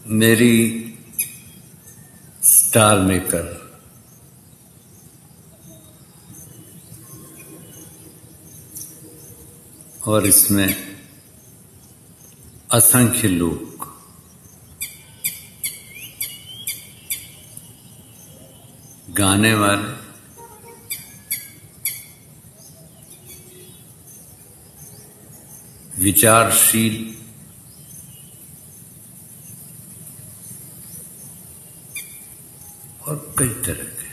मेरी star maker और इसमें असंख्य लोग गाने वाले, विचारशील, और कई तरह के।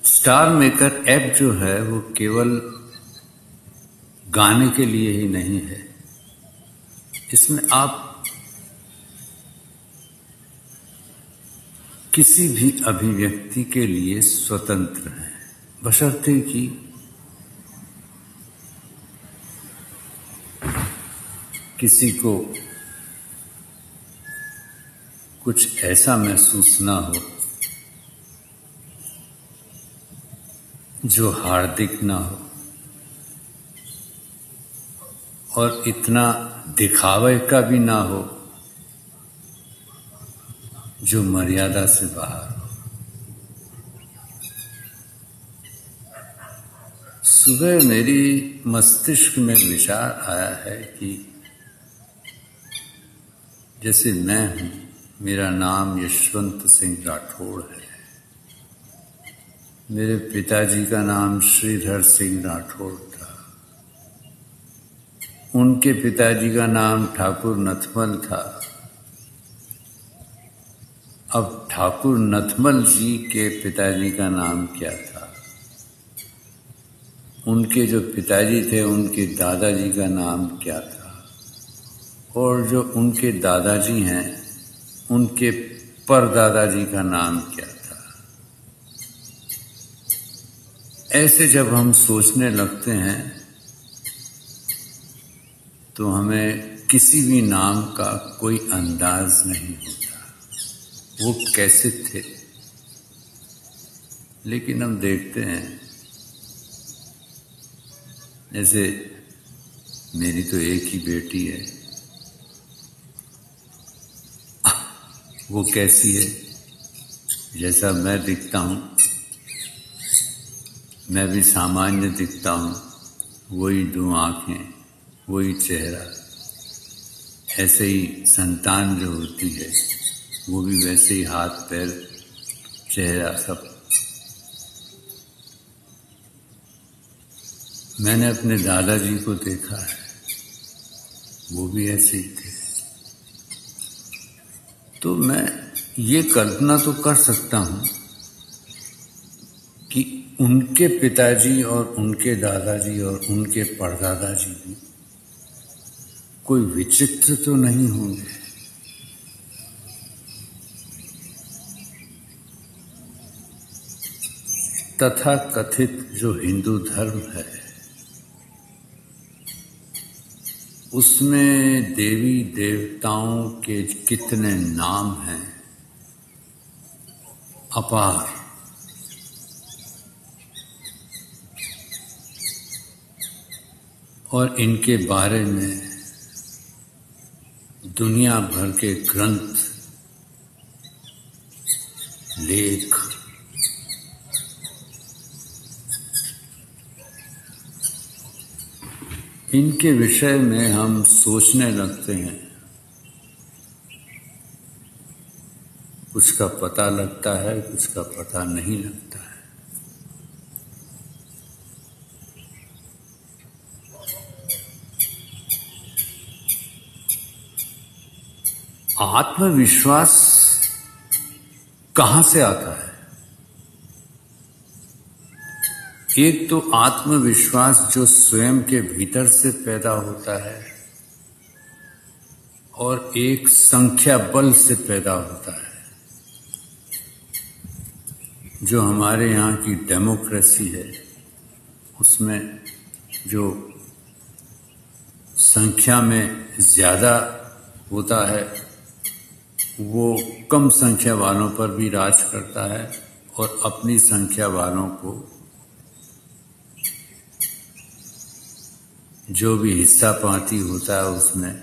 स्टार मेकर ऐप जो है वो केवल गाने के लिए ही नहीं है। इसमें आप किसी भी अभिव्यक्ति के लिए स्वतंत्र हैं, बशर्ते कि किसी को कुछ ऐसा महसूस ना हो जो हार्दिक ना हो और इतना दिखावे का भी ना हो जो मर्यादा से बाहर हो। सुबह मेरी मस्तिष्क में विचार आया है कि जैसे मैं हूं, मेरा नाम यशवंत सिंह राठौड़ है, मेरे पिताजी का नाम श्रीधर सिंह राठौड़ था, उनके पिताजी का नाम ठाकुर नथमल था। अब ठाकुर नथमल जी के पिताजी का नाम क्या था, उनके जो पिताजी थे उनके दादाजी का नाम क्या था, और जो उनके दादाजी हैं उनके परदादाजी का नाम क्या था। ऐसे जब हम सोचने लगते हैं तो हमें किसी भी नाम का कोई अंदाज नहीं होता वो कैसे थे। लेकिन हम देखते हैं, जैसे मेरी तो एक ही बेटी है, वो कैसी है, जैसा मैं दिखता हूं मैं भी सामान्य दिखता हूं, वही दो आंखें, वही चेहरा। ऐसे ही संतान जो होती है वो भी वैसे ही हाथ पैर चेहरा सब। मैंने अपने दादाजी को देखा है, वो भी ऐसे ही थे। तो मैं ये कल्पना तो कर सकता हूं कि उनके पिताजी और उनके दादाजी और उनके परदादाजी भी कोई विचित्र तो नहीं होंगे। तथा कथित जो हिंदू धर्म है उसमें देवी देवताओं के कितने नाम हैं, अपार। और इनके बारे में दुनिया भर के ग्रंथ, लेख, इनके विषय में हम सोचने लगते हैं, कुछ का पता लगता है, कुछ का पता नहीं लगता है। आत्मविश्वास कहां से आता है? एक तो आत्मविश्वास जो स्वयं के भीतर से पैदा होता है और एक संख्या बल से पैदा होता है। जो हमारे यहाँ की डेमोक्रेसी है उसमें जो संख्या में ज्यादा होता है वो कम संख्या वालों पर भी राज करता है और अपनी संख्या वालों को जो भी हिस्सा पाती होता है उसमें,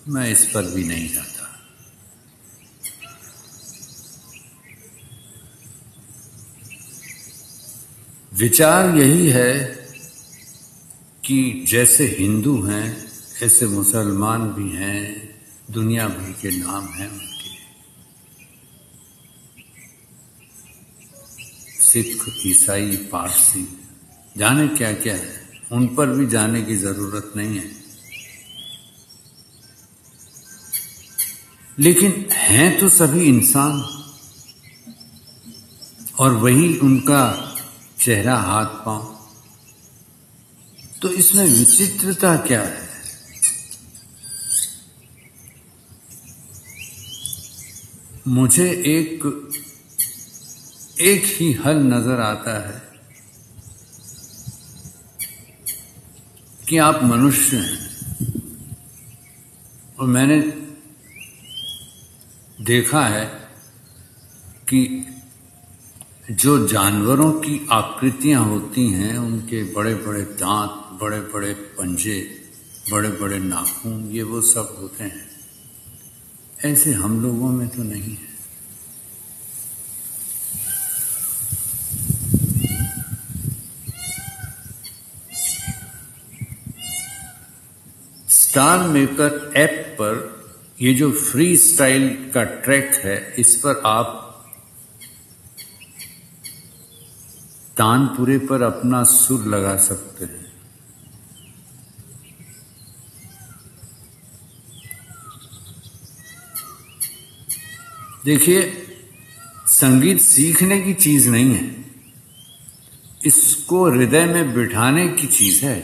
मैं इस पर भी नहीं जाता। विचार यही है कि जैसे हिंदू हैं ऐसे मुसलमान भी हैं, दुनिया भर के नाम हैं उनके, सिख, ईसाई, पारसी, जाने क्या क्या है, उन पर भी जाने की जरूरत नहीं है। लेकिन हैं तो सभी इंसान, और वही उनका चेहरा, हाथ पांव। तो इसमें विचित्रता क्या है? मुझे एक ही हल नजर आता है कि आप मनुष्य हैं, और मैंने देखा है कि जो जानवरों की आकृतियां होती हैं, उनके बड़े बड़े दांत, बड़े बड़े पंजे, बड़े बड़े नाखून, ये वो सब होते हैं। ऐसे हम लोगों में तो नहीं है। स्टार मेकर ऐप पर ये जो फ्री स्टाइल का ट्रैक है, इस पर आप तानपुरे पर अपना सुर लगा सकते हैं। देखिए, संगीत सीखने की चीज नहीं है, इसको हृदय में बिठाने की चीज है।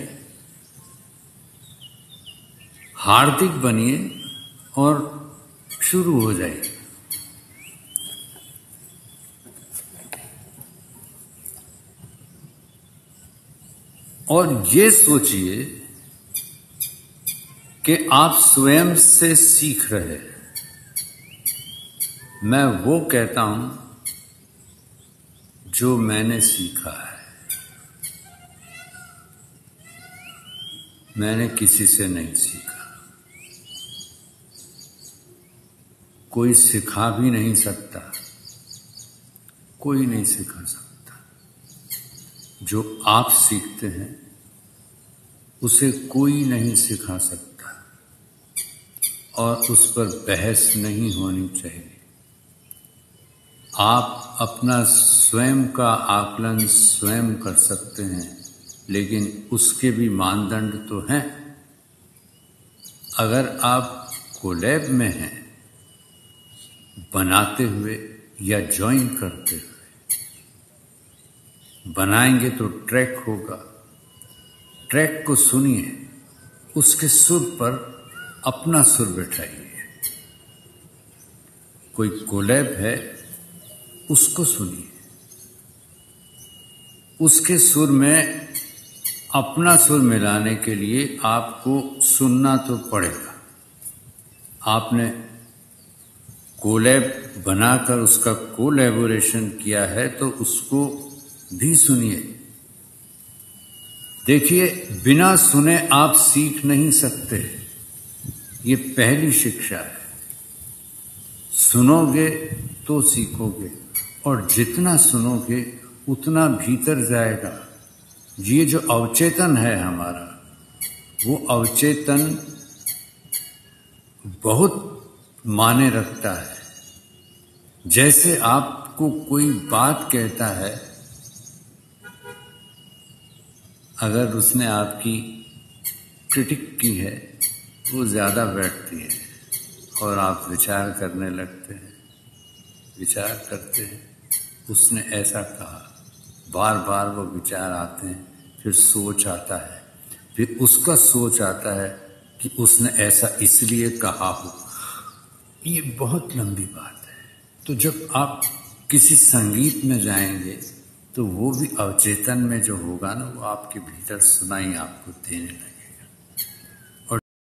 हार्दिक बनिए और शुरू हो जाइए। और ये सोचिए कि आप स्वयं से सीख रहे हैं। मैं वो कहता हूं जो मैंने सीखा है, मैंने किसी से नहीं सीखा, कोई सिखा भी नहीं सकता, कोई नहीं सिखा सकता। जो आप सीखते हैं उसे कोई नहीं सिखा सकता, और उस पर बहस नहीं होनी चाहिए। आप अपना स्वयं का आकलन स्वयं कर सकते हैं, लेकिन उसके भी मानदंड तो हैं। अगर आप कोलैब में हैं, बनाते हुए या ज्वाइन करते हुए, बनाएंगे तो ट्रैक होगा। ट्रैक को सुनिए, उसके सुर पर अपना सुर बैठाइए। कोई कोलैब है, उसको सुनिए, उसके सुर में अपना सुर मिलाने के लिए आपको सुनना तो पड़ेगा। आपने कोलैब बनाकर उसका कोलैबोरेशन किया है, तो उसको भी सुनिए। देखिए, बिना सुने आप सीख नहीं सकते, ये पहली शिक्षा है। सुनोगे तो सीखोगे, और जितना सुनोगे उतना भीतर जाएगा। ये जो अवचेतन है हमारा, वो अवचेतन बहुत माने रखता है। जैसे आपको कोई बात कहता है, अगर उसने आपकी क्रिटिक की है, वो ज्यादा बैठती है और आप विचार करने लगते हैं, विचार करते हैं, उसने ऐसा कहा, बार बार वो विचार आते हैं, फिर सोच आता है, फिर उसका सोच आता है कि उसने ऐसा इसलिए कहा हो। ये बहुत लंबी बात है। तो जब आप किसी संगीत में जाएंगे, तो वो भी अवचेतन में जो होगा ना, वो आपके भीतर सुनाई आपको देने लगेगा।